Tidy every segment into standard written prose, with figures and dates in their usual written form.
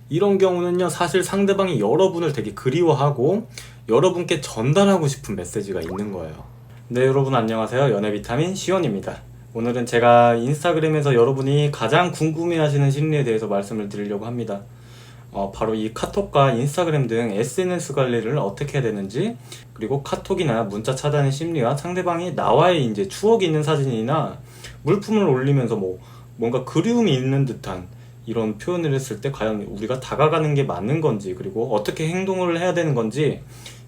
이런 경우는요, 사실 상대방이 여러분을 되게 그리워하고 여러분께 전달하고 싶은 메시지가 있는 거예요. 네, 여러분 안녕하세요. 연애비타민 시원입니다. 오늘은 제가 인스타그램에서 여러분이 가장 궁금해하시는 심리에 대해서 말씀을 드리려고 합니다. 바로 이 카톡과 인스타그램 등 SNS 관리를 어떻게 해야 되는지, 그리고 카톡이나 문자 차단의 심리와 상대방이 나와의 이제 추억이 있는 사진이나 물품을 올리면서 뭔가 그리움이 있는 듯한 이런 표현을 했을 때 과연 우리가 다가가는 게 맞는 건지, 그리고 어떻게 행동을 해야 되는 건지,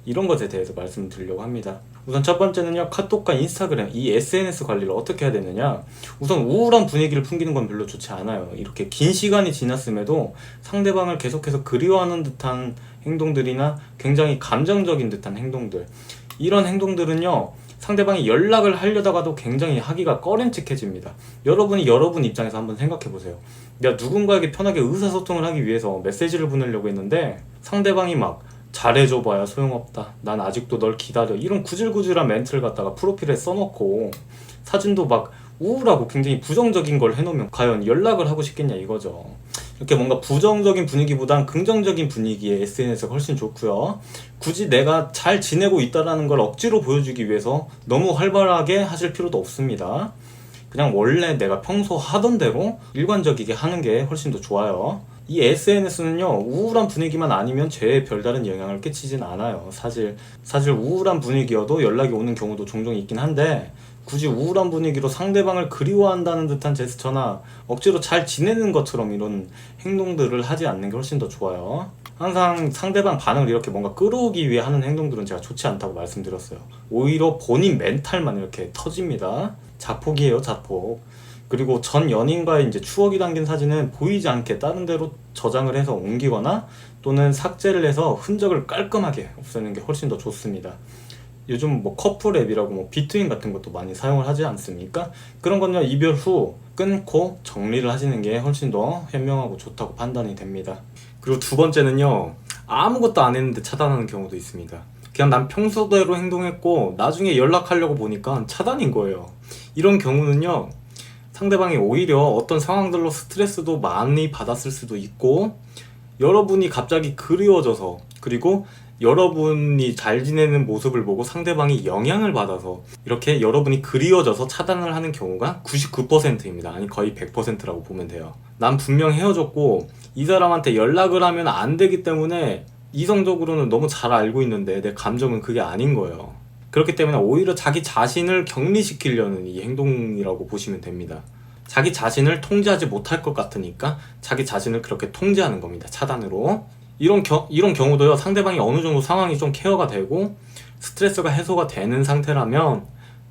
이런 것에 대해서 말씀을 드리려고 합니다. 우선 첫 번째는요, 카톡과 인스타그램 이 SNS 관리를 어떻게 해야 되느냐. 우선 우울한 분위기를 풍기는 건 별로 좋지 않아요. 이렇게 긴 시간이 지났음에도 상대방을 계속해서 그리워하는 듯한 행동들이나 굉장히 감정적인 듯한 행동들, 이런 행동들은요, 상대방이 연락을 하려다가도 굉장히 하기가 꺼림칙해집니다. 여러분이 여러분 입장에서 한번 생각해 보세요. 내가 누군가에게 편하게 의사소통을 하기 위해서 메시지를 보내려고 했는데 상대방이 막 잘해줘봐야 소용없다, 난 아직도 널 기다려, 이런 구질구질한 멘트를 갖다가 프로필에 써놓고 사진도 막 우울하고 굉장히 부정적인 걸 해놓으면 과연 연락을 하고 싶겠냐 이거죠. 이렇게 뭔가 부정적인 분위기보단 긍정적인 분위기의 SNS가 훨씬 좋고요. 굳이 내가 잘 지내고 있다는 걸 억지로 보여주기 위해서 너무 활발하게 하실 필요도 없습니다. 그냥 원래 내가 평소 하던 대로 일관적이게 하는 게 훨씬 더 좋아요. 이 SNS는요, 우울한 분위기만 아니면 죄에 별다른 영향을 끼치진 않아요. 사실 우울한 분위기여도 연락이 오는 경우도 종종 있긴 한데, 굳이 우울한 분위기로 상대방을 그리워한다는 듯한 제스처나 억지로 잘 지내는 것처럼 이런 행동들을 하지 않는 게 훨씬 더 좋아요. 항상 상대방 반응을 이렇게 뭔가 끌어오기 위해 하는 행동들은 제가 좋지 않다고 말씀드렸어요. 오히려 본인 멘탈만 이렇게 터집니다. 자폭이에요, 자폭. 그리고 전 연인과의 이제 추억이 담긴 사진은 보이지 않게 다른 데로 저장을 해서 옮기거나 또는 삭제를 해서 흔적을 깔끔하게 없애는 게 훨씬 더 좋습니다. 요즘 커플 앱이라고 비트윈 같은 것도 많이 사용을 하지 않습니까? 그런 건요, 이별 후 끊고 정리를 하시는 게 훨씬 더 현명하고 좋다고 판단이 됩니다. 그리고 두 번째는요, 아무것도 안 했는데 차단하는 경우도 있습니다. 그냥 난 평소대로 행동했고 나중에 연락하려고 보니까 차단인 거예요. 이런 경우는요, 상대방이 오히려 어떤 상황들로 스트레스도 많이 받았을 수도 있고, 여러분이 갑자기 그리워져서, 그리고 여러분이 잘 지내는 모습을 보고 상대방이 영향을 받아서 이렇게 여러분이 그리워져서 차단을 하는 경우가 99%입니다. 아니 거의 100%라고 보면 돼요. 난 분명 헤어졌고 이 사람한테 연락을 하면 안 되기 때문에 이성적으로는 너무 잘 알고 있는데 내 감정은 그게 아닌 거예요. 그렇기 때문에 오히려 자기 자신을 격리시키려는 이 행동이라고 보시면 됩니다. 자기 자신을 통제하지 못할 것 같으니까 자기 자신을 그렇게 통제하는 겁니다. 차단으로. 이런 경우도요, 상대방이 어느 정도 상황이 좀 케어가 되고 스트레스가 해소가 되는 상태라면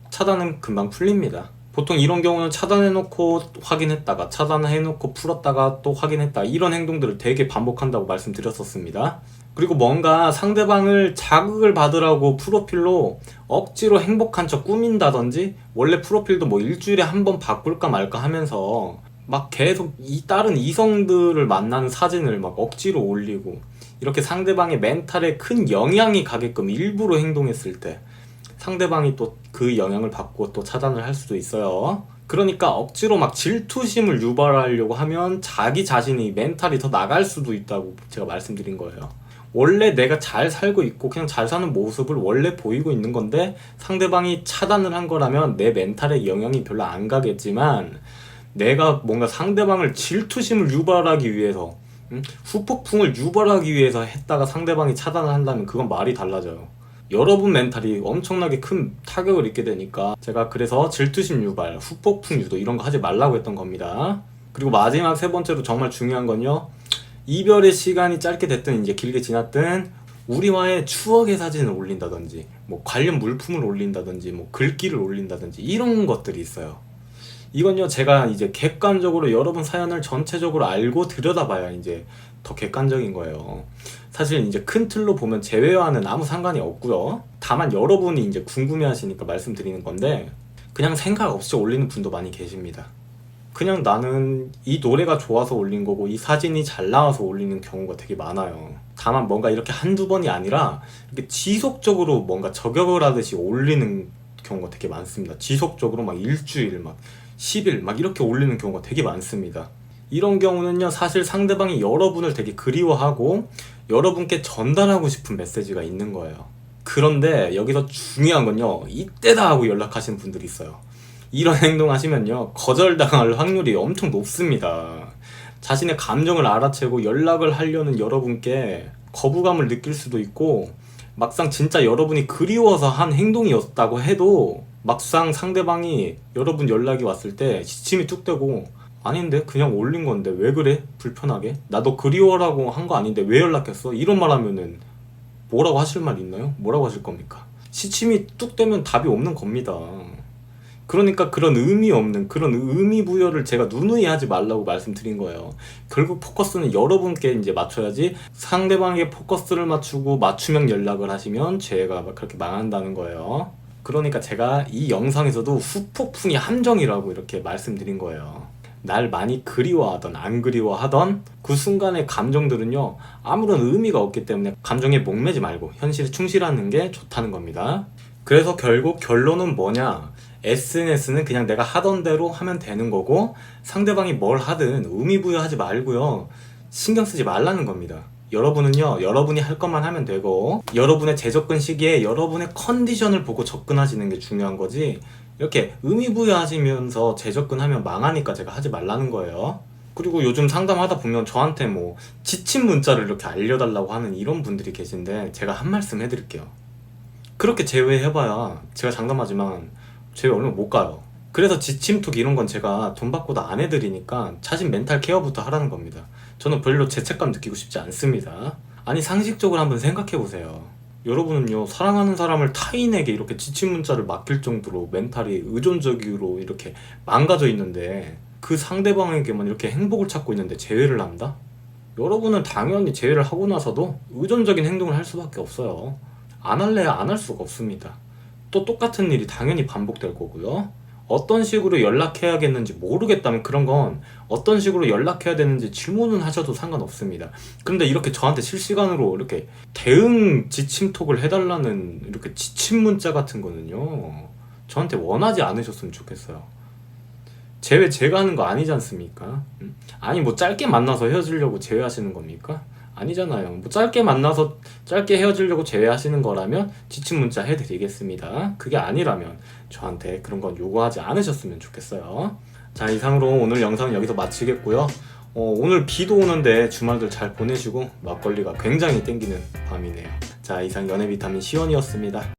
차단은 금방 풀립니다. 보통 이런 경우는 차단해놓고 확인했다가 차단해놓고 풀었다가 또 확인했다, 이런 행동들을 되게 반복한다고 말씀드렸었습니다. 그리고 뭔가 상대방을 자극을 받으라고 프로필로 억지로 행복한 척 꾸민다든지, 원래 프로필도 일주일에 한 번 바꿀까 말까 하면서 막 계속 다른 이성들을 만나는 사진을 막 억지로 올리고, 이렇게 상대방의 멘탈에 큰 영향이 가게끔 일부러 행동했을 때 상대방이 또 그 영향을 받고 또 차단을 할 수도 있어요. 그러니까 억지로 막 질투심을 유발하려고 하면 자기 자신이 멘탈이 더 나갈 수도 있다고 제가 말씀드린 거예요. 원래 내가 잘 살고 있고 그냥 잘 사는 모습을 원래 보이고 있는 건데 상대방이 차단을 한 거라면 내 멘탈에 영향이 별로 안 가겠지만, 내가 뭔가 상대방을 질투심을 유발하기 위해서, 후폭풍을 유발하기 위해서 했다가 상대방이 차단을 한다면 그건 말이 달라져요. 여러분 멘탈이 엄청나게 큰 타격을 입게 되니까 제가 그래서 질투심 유발, 후폭풍 유도 이런 거 하지 말라고 했던 겁니다. 그리고 마지막 세 번째로 정말 중요한 건요, 이별의 시간이 짧게 됐든 이제 길게 지났든 우리와의 추억의 사진을 올린다든지 관련 물품을 올린다든지 글귀를 올린다든지 이런 것들이 있어요. 이건요, 제가 이제 객관적으로 여러분 사연을 전체적으로 알고 들여다봐야 이제 더 객관적인 거예요. 사실 이제 큰 틀로 보면 제외와는 아무 상관이 없고요. 다만 여러분이 이제 궁금해 하시니까 말씀드리는 건데, 그냥 생각 없이 올리는 분도 많이 계십니다. 그냥 나는 이 노래가 좋아서 올린 거고 이 사진이 잘 나와서 올리는 경우가 되게 많아요. 다만 뭔가 이렇게 한두 번이 아니라 이렇게 지속적으로 뭔가 저격을 하듯이 올리는 경우가 되게 많습니다. 지속적으로 막 일주일, 막 10일 막 이렇게 올리는 경우가 되게 많습니다. 이런 경우는요, 사실 상대방이 여러분을 되게 그리워하고 여러분께 전달하고 싶은 메시지가 있는 거예요. 그런데 여기서 중요한 건요, 이때다 하고 연락하시는 분들이 있어요. 이런 행동 하시면요, 거절당할 확률이 엄청 높습니다. 자신의 감정을 알아채고 연락을 하려는 여러분께 거부감을 느낄 수도 있고, 막상 진짜 여러분이 그리워서 한 행동이었다고 해도 막상 상대방이 여러분 연락이 왔을 때 시침이 뚝 되고, 아닌데 그냥 올린 건데 왜 그래? 불편하게? 나 너 그리워라고 한 거 아닌데 왜 연락했어? 이런 말 하면은 뭐라고 하실 말 있나요? 뭐라고 하실 겁니까? 시침이 뚝 되면 답이 없는 겁니다. 그러니까 그런 의미 없는, 그런 의미 부여를 제가 누누이 하지 말라고 말씀드린 거예요. 결국 포커스는 여러분께 이제 맞춰야지, 상대방에게 포커스를 맞추고 맞춤형 연락을 하시면 제가 막 그렇게 망한다는 거예요. 그러니까 제가 이 영상에서도 후폭풍이 함정이라고 이렇게 말씀드린 거예요. 날 많이 그리워하던 안 그리워하던 그 순간의 감정들은요, 아무런 의미가 없기 때문에 감정에 목매지 말고 현실에 충실하는 게 좋다는 겁니다. 그래서 결국 결론은 뭐냐, SNS는 그냥 내가 하던 대로 하면 되는 거고, 상대방이 뭘 하든 의미 부여하지 말고요, 신경 쓰지 말라는 겁니다. 여러분은요, 여러분이 할 것만 하면 되고, 여러분의 재접근 시기에 여러분의 컨디션을 보고 접근하시는 게 중요한 거지, 이렇게 의미 부여하시면서 재접근하면 망하니까 제가 하지 말라는 거예요. 그리고 요즘 상담하다 보면 저한테 뭐 지침 문자를 이렇게 알려달라고 하는 이런 분들이 계신데, 제가 한 말씀 해드릴게요. 그렇게 제외해봐야 제가 장담하지만 제가 얼마 못 가요. 그래서 지침톡 이런 건 제가 돈 받고도 안 해드리니까 자신 멘탈 케어부터 하라는 겁니다. 저는 별로 죄책감 느끼고 싶지 않습니다. 아니, 상식적으로 한번 생각해보세요. 여러분은요, 사랑하는 사람을 타인에게 이렇게 지침 문자를 맡길 정도로 멘탈이 의존적으로 이렇게 망가져 있는데, 그 상대방에게만 이렇게 행복을 찾고 있는데 제외를 한다? 여러분은 당연히 제외를 하고 나서도 의존적인 행동을 할 수밖에 없어요. 안 할래야 안 할 수가 없습니다. 또 똑같은 일이 당연히 반복될 거고요. 어떤 식으로 연락해야겠는지 모르겠다면 그런 건 어떤 식으로 연락해야 되는지 질문은 하셔도 상관없습니다. 그런데 이렇게 저한테 실시간으로 이렇게 대응 지침톡을 해달라는 이렇게 지침 문자 같은 거는요, 저한테 원하지 않으셨으면 좋겠어요. 제가 하는 거 아니지 않습니까? 아니, 뭐 짧게 만나서 헤어지려고 제외하시는 겁니까? 아니잖아요. 뭐 짧게 만나서 짧게 헤어지려고 제외하시는 거라면 지침 문자 해드리겠습니다. 그게 아니라면 저한테 그런 건 요구하지 않으셨으면 좋겠어요. 자, 이상으로 오늘 영상은 여기서 마치겠고요. 오늘 비도 오는데 주말들 잘 보내시고, 막걸리가 굉장히 땡기는 밤이네요. 자, 이상 연애비타민 시원이었습니다.